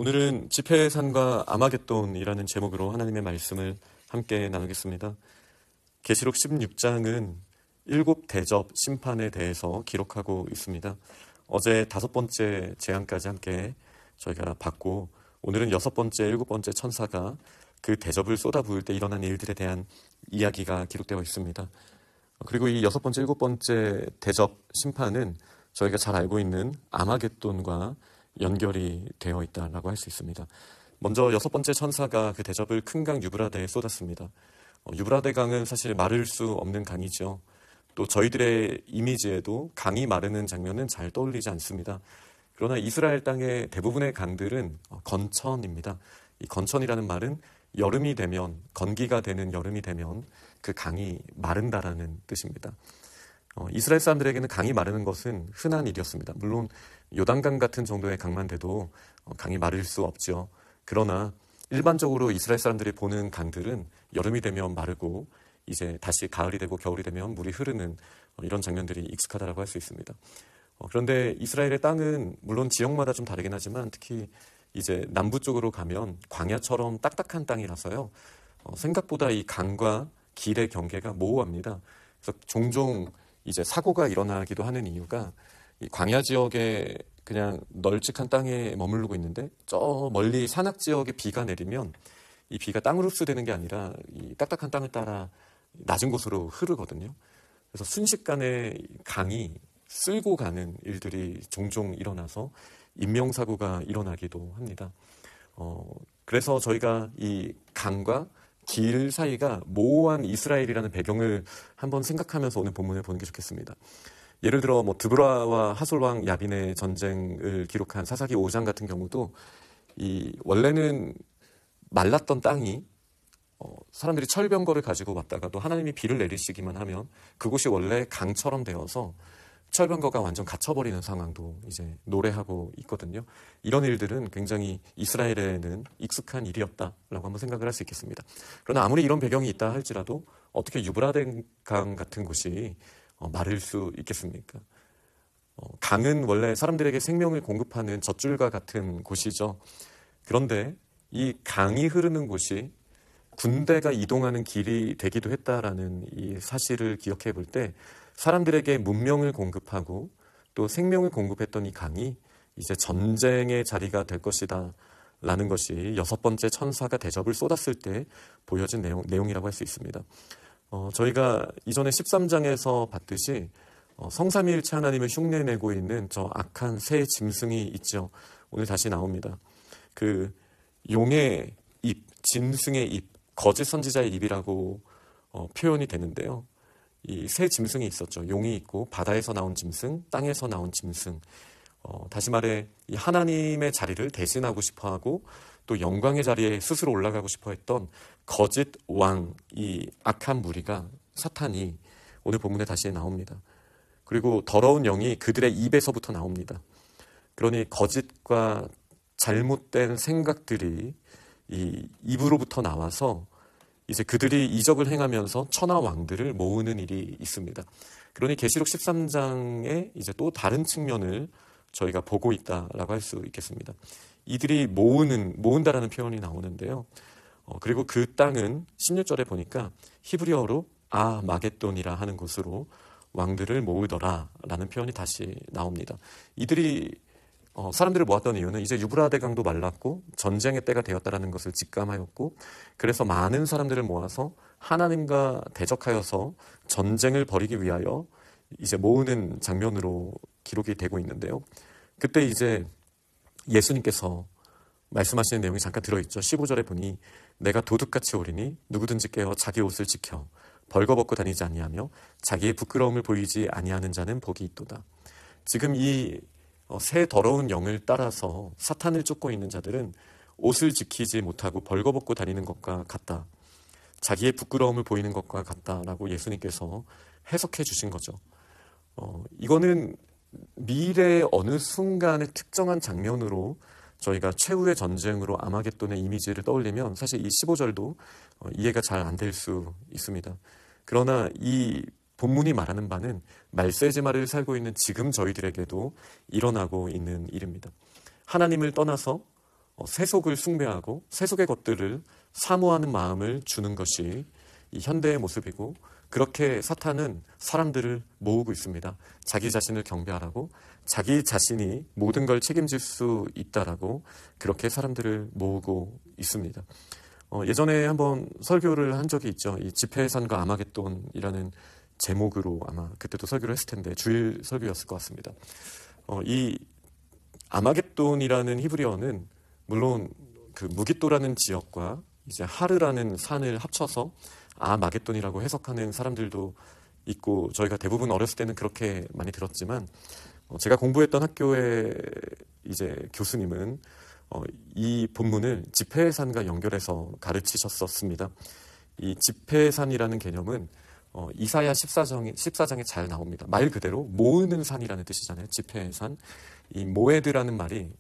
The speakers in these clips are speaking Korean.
오늘은 지폐의 산과 아마겟돈이라는 제목으로 하나님의 말씀을 함께 나누겠습니다. 계시록 16장은 7대접 심판에 대해서 기록하고 있습니다. 어제 5번째 재앙까지 함께 저희가 봤고, 오늘은 6번째, 7번째 천사가 그 대접을 쏟아부을 때 일어난 일들에 대한 이야기가 기록되어 있습니다. 그리고 이 6번째, 7번째 대접 심판은 저희가 잘 알고 있는 아마겟돈과 연결이 되어 있다라고 할 수 있습니다. 먼저 6번째 천사가 그 대접을 큰 강 유브라데에 쏟았습니다. 유브라데 강은 사실 마를 수 없는 강이죠. 또 저희들의 이미지에도 강이 마르는 장면은 잘 떠올리지 않습니다. 그러나 이스라엘 땅의 대부분의 강들은 건천입니다. 이 건천이라는 말은 여름이 되면, 건기가 되는 여름이 되면 그 강이 마른다라는 뜻입니다. 이스라엘 사람들에게는 강이 마르는 것은 흔한 일이었습니다. 물론 요단강 같은 정도의 강만 돼도 강이 마를 수 없죠. 그러나 일반적으로 이스라엘 사람들이 보는 강들은 여름이 되면 마르고 이제 다시 가을이 되고 겨울이 되면 물이 흐르는 이런 장면들이 익숙하다고 할 수 있습니다. 그런데 이스라엘의 땅은 물론 지역마다 좀 다르긴 하지만 특히 이제 남부 쪽으로 가면 광야처럼 딱딱한 땅이라서요. 생각보다 이 강과 길의 경계가 모호합니다. 그래서 종종 이제 사고가 일어나기도 하는 이유가 이 광야 지역에 그냥 널찍한 땅에 머무르고 있는데 저 멀리 산악 지역에 비가 내리면 이 비가 땅으로 흡수되는 게 아니라 이 딱딱한 땅을 따라 낮은 곳으로 흐르거든요. 그래서 순식간에 강이 쓸고 가는 일들이 종종 일어나서 인명사고가 일어나기도 합니다. 그래서 저희가 이 강과 길 사이가 모호한 이스라엘이라는 배경을 한번 생각하면서 오늘 본문을 보는 게 좋겠습니다. 예를 들어 드보라와 하솔왕 야빈의 전쟁을 기록한 사사기 5장 같은 경우도 이 원래는 말랐던 땅이 사람들이 철병거를 가지고 왔다가도 하나님이 비를 내리시기만 하면 그곳이 원래 강처럼 되어서 철병거가 완전 갇혀버리는 상황도 이제 노래하고 있거든요. 이런 일들은 굉장히 이스라엘에는 익숙한 일이었다라고 한번 생각을 할 수 있겠습니다. 그러나 아무리 이런 배경이 있다 할지라도 어떻게 유브라데 강 같은 곳이 마를 수 있겠습니까? 강은 원래 사람들에게 생명을 공급하는 젖줄과 같은 곳이죠. 그런데 이 강이 흐르는 곳이 군대가 이동하는 길이 되기도 했다라는 이 사실을 기억해 볼 때 사람들에게 문명을 공급하고 또 생명을 공급했던 이 강이 이제 전쟁의 자리가 될 것이다 라는 것이 6번째 천사가 대접을 쏟았을 때 보여진 내용이라고 할 수 있습니다. 저희가 이전에 13장에서 봤듯이 성삼위일체 하나님을 흉내내고 있는 저 악한 새 짐승이 있죠. 오늘 다시 나옵니다. 그 용의 입, 짐승의 입, 거짓 선지자의 입이라고 표현이 되는데요. 이 새 짐승이 있었죠. 용이 있고 바다에서 나온 짐승, 땅에서 나온 짐승. 다시 말해 이 하나님의 자리를 대신하고 싶어하고 또 영광의 자리에 스스로 올라가고 싶어했던 거짓 왕, 이 악한 무리가 사탄이 오늘 본문에 다시 나옵니다. 그리고 더러운 영이 그들의 입에서부터 나옵니다. 그러니 거짓과 잘못된 생각들이 이 입으로부터 나와서 이제 그들이 이적을 행하면서 천하 왕들을 모으는 일이 있습니다. 그러니 계시록 13장에 이제 또 다른 측면을 저희가 보고 있다라고 할 수 있겠습니다. 이들이 모은다라는 표현이 나오는데요. 그리고 그 땅은 16절에 보니까 히브리어로 아마겟돈이라 하는 곳으로 왕들을 모으더라라는 표현이 다시 나옵니다. 이들이 사람들을 모았던 이유는 이제 유브라데 강도 말랐고 전쟁의 때가 되었다라는 것을 직감하였고 그래서 많은 사람들을 모아서 하나님과 대적하여서 전쟁을 벌이기 위하여 이제 모으는 장면으로 기록이 되고 있는데요. 그때 이제 예수님께서 말씀하시는 내용이 잠깐 들어있죠. 15절에 보니 내가 도둑같이 오리니 누구든지 깨어 자기 옷을 지켜 벌거벗고 다니지 아니하며 자기의 부끄러움을 보이지 아니하는 자는 복이 있도다. 지금 이 새 더러운 영을 따라서 사탄을 쫓고 있는 자들은 옷을 지키지 못하고 벌거벗고 다니는 것과 같다. 자기의 부끄러움을 보이는 것과 같다라고 예수님께서 해석해 주신 거죠. 이거는 미래의 어느 순간의 특정한 장면으로 저희가 최후의 전쟁으로 아마겟돈의 이미지를 떠올리면 사실 이 15절도 이해가 잘 안 될 수 있습니다. 그러나 이 본문이 말하는 바는 말세지마를 살고 있는 지금 저희들에게도 일어나고 있는 일입니다. 하나님을 떠나서 세속을 숭배하고 세속의 것들을 사모하는 마음을 주는 것이 이 현대의 모습이고, 그렇게 사탄은 사람들을 모으고 있습니다. 자기 자신을 경배하라고, 자기 자신이 모든 걸 책임질 수 있다라고 그렇게 사람들을 모으고 있습니다. 예전에 한번 설교를 한 적이 있죠. 이 지폐의 산과 아마겟돈이라는 제목으로 아마 그때도 설교를 했을 텐데 주일 설교였을 것 같습니다. 이 아마겟돈이라는 히브리어는 물론 그 무깃도라는 지역과 이제 하르라는 산을 합쳐서 아마겟돈이라고 해석하는 사람들도 있고, 저희가 대부분 어렸을 때는 그렇게 많이 들었지만, 제가 공부했던 학교의 이제 교수님은 이 본문을 지폐의 산과 연결해서 가르치셨었습니다. 이 지폐의 산이라는 개념은 이사야 14장에 잘 나옵니다. 말 그대로 모으는 산이라는 뜻이잖아요. 지폐의 산. 이 모에드라는 말이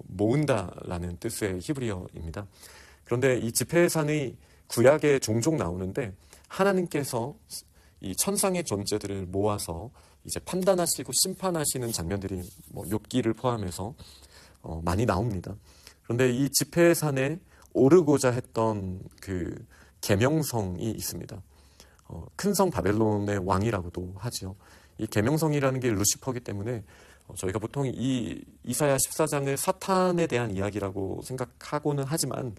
모은다라는 뜻의 히브리어입니다. 그런데 이 지폐의 산이 구약에 종종 나오는데, 하나님께서 이 천상의 존재들을 모아서 이제 판단하시고 심판하시는 장면들이 욥기를 포함해서 많이 나옵니다. 그런데 이 지폐의 산에 오르고자 했던 그 계명성이 있습니다. 큰 성 바벨론의 왕이라고도 하죠. 이 계명성이라는 게 루시퍼이기 때문에 저희가 보통 이 이사야 14장을 사탄에 대한 이야기라고 생각하고는 하지만,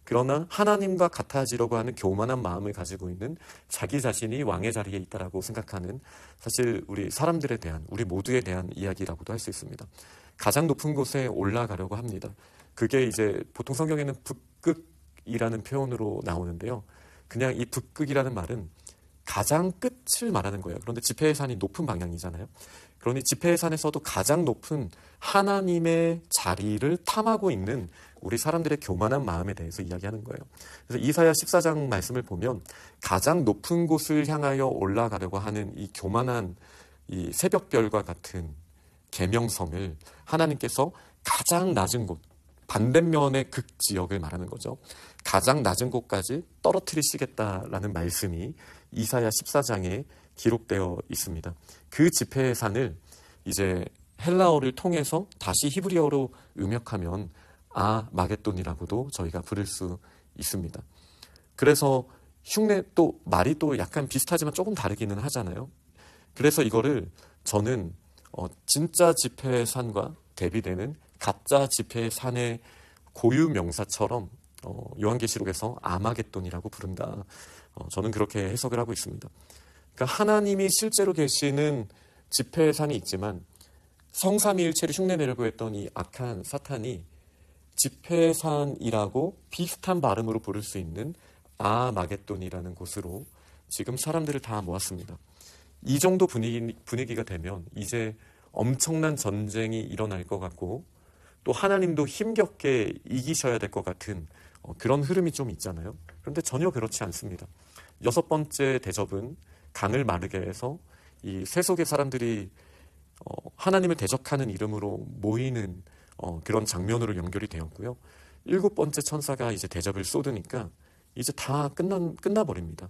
그러나 하나님과 같아지려고 하는 교만한 마음을 가지고 있는 자기 자신이 왕의 자리에 있다라고 생각하는, 사실 우리 사람들에 대한, 우리 모두에 대한 이야기라고도 할 수 있습니다. 가장 높은 곳에 올라가려고 합니다. 그게 이제 보통 성경에는 북극이라는 표현으로 나오는데요. 그냥 이 북극이라는 말은 가장 끝을 말하는 거예요. 그런데 지폐의 산이 높은 방향이잖아요. 그러니 지폐의 산에서도 가장 높은 하나님의 자리를 탐하고 있는 우리 사람들의 교만한 마음에 대해서 이야기하는 거예요. 그래서 이사야 14장 말씀을 보면 가장 높은 곳을 향하여 올라가려고 하는 이 교만한 이 새벽별과 같은 계명성을 하나님께서 가장 낮은 곳, 반대면의 극지역을 말하는 거죠. 가장 낮은 곳까지 떨어뜨리시겠다라는 말씀이 이사야 14장에 기록되어 있습니다. 그 지폐의 산을 이제 헬라어를 통해서 다시 히브리어로 음역하면 아마겟돈이라고도 저희가 부를 수 있습니다. 그래서 흉내, 또 말이 또 약간 비슷하지만 조금 다르기는 하잖아요. 그래서 이거를 저는 진짜 지폐의 산과 대비되는 가짜 지폐의 산의 고유 명사처럼 요한계시록에서 아마겟돈이라고 부른다. 저는 그렇게 해석을 하고 있습니다. 그러니까 하나님이 실제로 계시는 지폐의 산이 있지만 성삼위일체를 흉내내려고 했던 이 악한 사탄이 지폐의 산이라고 비슷한 발음으로 부를 수 있는 아마겟돈이라는 곳으로 지금 사람들을 다 모았습니다. 이 정도 분위기가 되면 이제 엄청난 전쟁이 일어날 것 같고, 또 하나님도 힘겹게 이기셔야 될 것 같은 그런 흐름이 좀 있잖아요. 그런데 전혀 그렇지 않습니다. 6번째 대접은 강을 마르게 해서 이 세속의 사람들이 하나님을 대적하는 이름으로 모이는 그런 장면으로 연결이 되었고요. 7번째 천사가 이제 대접을 쏟으니까 이제 다 끝나버립니다.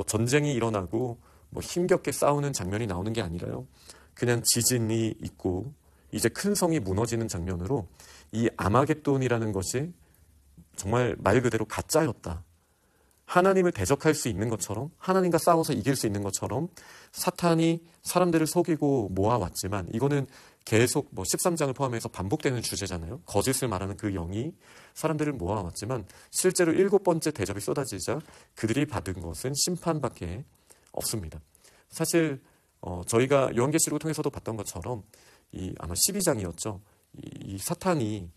전쟁이 일어나고 힘겹게 싸우는 장면이 나오는 게 아니라요. 그냥 지진이 있고 이제 큰 성이 무너지는 장면으로 이 아마겟돈이라는 것이 정말 말 그대로 가짜였다. 하나님을 대적할 수 있는 것처럼, 하나님과 싸워서 이길 수 있는 것처럼 사탄이 사람들을 속이고 모아왔지만, 이거는 계속 13장을 포함해서 반복되는 주제잖아요. 거짓을 말하는 그 영이 사람들을 모아왔지만 실제로 7번째 대접이 쏟아지자 그들이 받은 것은 심판밖에 없습니다. 사실 저희가 요한계시록을 통해서도 봤던 것처럼 아마 12장이었죠. 이 사탄이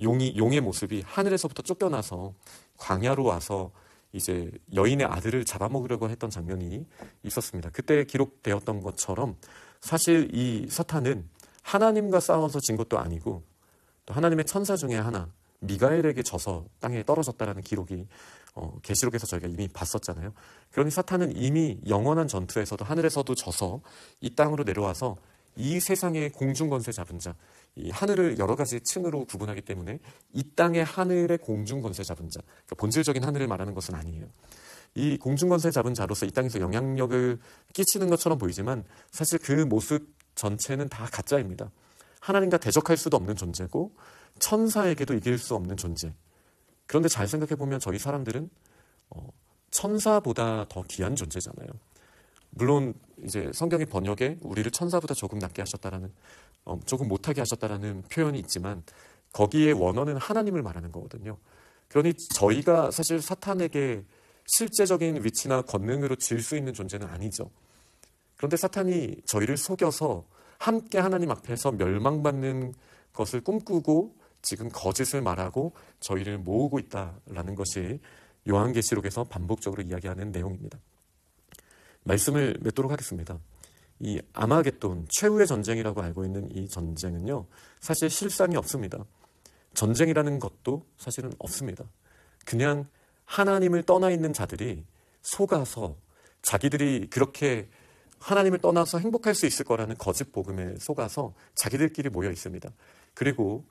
용의 모습이 하늘에서부터 쫓겨나서 광야로 와서 이제 여인의 아들을 잡아먹으려고 했던 장면이 있었습니다. 그때 기록되었던 것처럼 사실 이 사탄은 하나님과 싸워서 진 것도 아니고, 또 하나님의 천사 중에 하나 미가엘에게 져서 땅에 떨어졌다라는 기록이 계시록에서 저희가 이미 봤었잖아요. 그러니 사탄은 이미 영원한 전투에서도 하늘에서도 져서 이 땅으로 내려와서 이 세상의 공중권세 잡은 자, 이 하늘을 여러 가지 층으로 구분하기 때문에 이 땅의 하늘의 공중권세 잡은 자, 그러니까 본질적인 하늘을 말하는 것은 아니에요. 이 공중권세 잡은 자로서 이 땅에서 영향력을 끼치는 것처럼 보이지만 사실 그 모습 전체는 다 가짜입니다. 하나님과 대적할 수도 없는 존재고, 천사에게도 이길 수 없는 존재. 그런데 잘 생각해 보면 저희 사람들은 천사보다 더 귀한 존재잖아요. 물론 이제 성경의 번역에 우리를 천사보다 조금 낮게 하셨다라는, 조금 못하게 하셨다라는 표현이 있지만 거기에 원어는 하나님을 말하는 거거든요. 그러니 저희가 사실 사탄에게 실제적인 위치나 권능으로 질 수 있는 존재는 아니죠. 그런데 사탄이 저희를 속여서 함께 하나님 앞에서 멸망받는 것을 꿈꾸고 지금 거짓을 말하고 저희를 모으고 있다라는 것이 요한계시록에서 반복적으로 이야기하는 내용입니다. 말씀을 맺도록 하겠습니다. 이 아마겟돈, 최후의 전쟁이라고 알고 있는 이 전쟁은요, 사실 실상이 없습니다. 전쟁이라는 것도 사실은 없습니다. 그냥 하나님을 떠나 있는 자들이 속아서 자기들이 그렇게 하나님을 떠나서 행복할 수 있을 거라는 거짓 복음에 속아서 자기들끼리 모여 있습니다. 그리고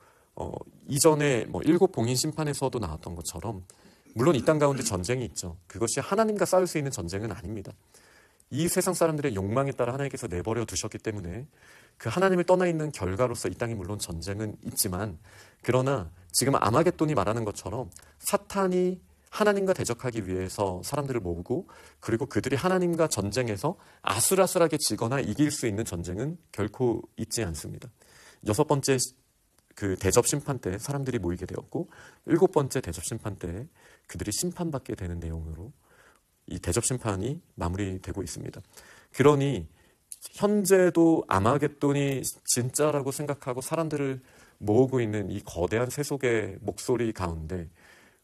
이전에 일곱 봉인 심판에서도 나왔던 것처럼 물론 이 땅 가운데 전쟁이 있죠. 그것이 하나님과 싸울 수 있는 전쟁은 아닙니다. 이 세상 사람들의 욕망에 따라 하나님께서 내버려 두셨기 때문에 그 하나님을 떠나 있는 결과로서 이 땅에 물론 전쟁은 있지만, 그러나 지금 아마겟돈이 말하는 것처럼 사탄이 하나님과 대적하기 위해서 사람들을 모으고 그리고 그들이 하나님과 전쟁에서 아슬아슬하게 지거나 이길 수 있는 전쟁은 결코 있지 않습니다. 6번째 그 대접 심판 때 사람들이 모이게 되었고 7번째 대접 심판 때 그들이 심판받게 되는 내용으로 이 대접 심판이 마무리되고 있습니다. 그러니 현재도 아마겟돈이 진짜라고 생각하고 사람들을 모으고 있는 이 거대한 세속의 목소리 가운데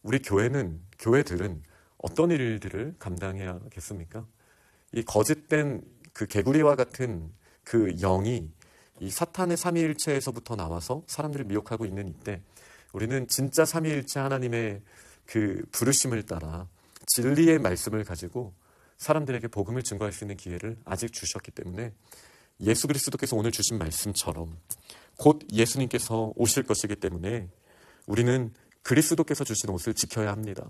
우리 교회들은 어떤 일들을 감당해야겠습니까? 이 거짓된 그 개구리와 같은 그 영이 이 사탄의 삼위일체에서부터 나와서 사람들을 미혹하고 있는 이때 우리는 진짜 삼위일체 하나님의 그 부르심을 따라 진리의 말씀을 가지고 사람들에게 복음을 증거할 수 있는 기회를 아직 주셨기 때문에 예수 그리스도께서 오늘 주신 말씀처럼 곧 예수님께서 오실 것이기 때문에 우리는 그리스도께서 주신 옷을 지켜야 합니다.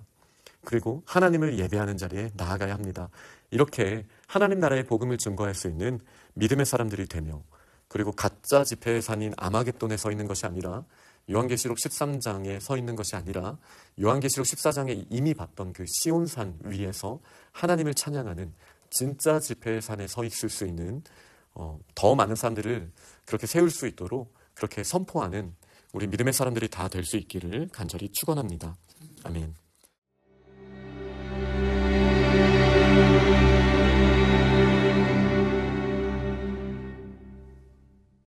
그리고 하나님을 예배하는 자리에 나아가야 합니다. 이렇게 하나님 나라의 복음을 증거할 수 있는 믿음의 사람들이 되며, 그리고 가짜 지폐의 산인 아마겟돈에 서 있는 것이 아니라 요한계시록 13장에 서 있는 것이 아니라 요한계시록 14장에 이미 봤던 그 시온산 위에서 하나님을 찬양하는 진짜 지폐의 산에 서 있을 수 있는 더 많은 사람들을 그렇게 세울 수 있도록 그렇게 선포하는 우리 믿음의 사람들이 다 될 수 있기를 간절히 축원합니다. 아멘.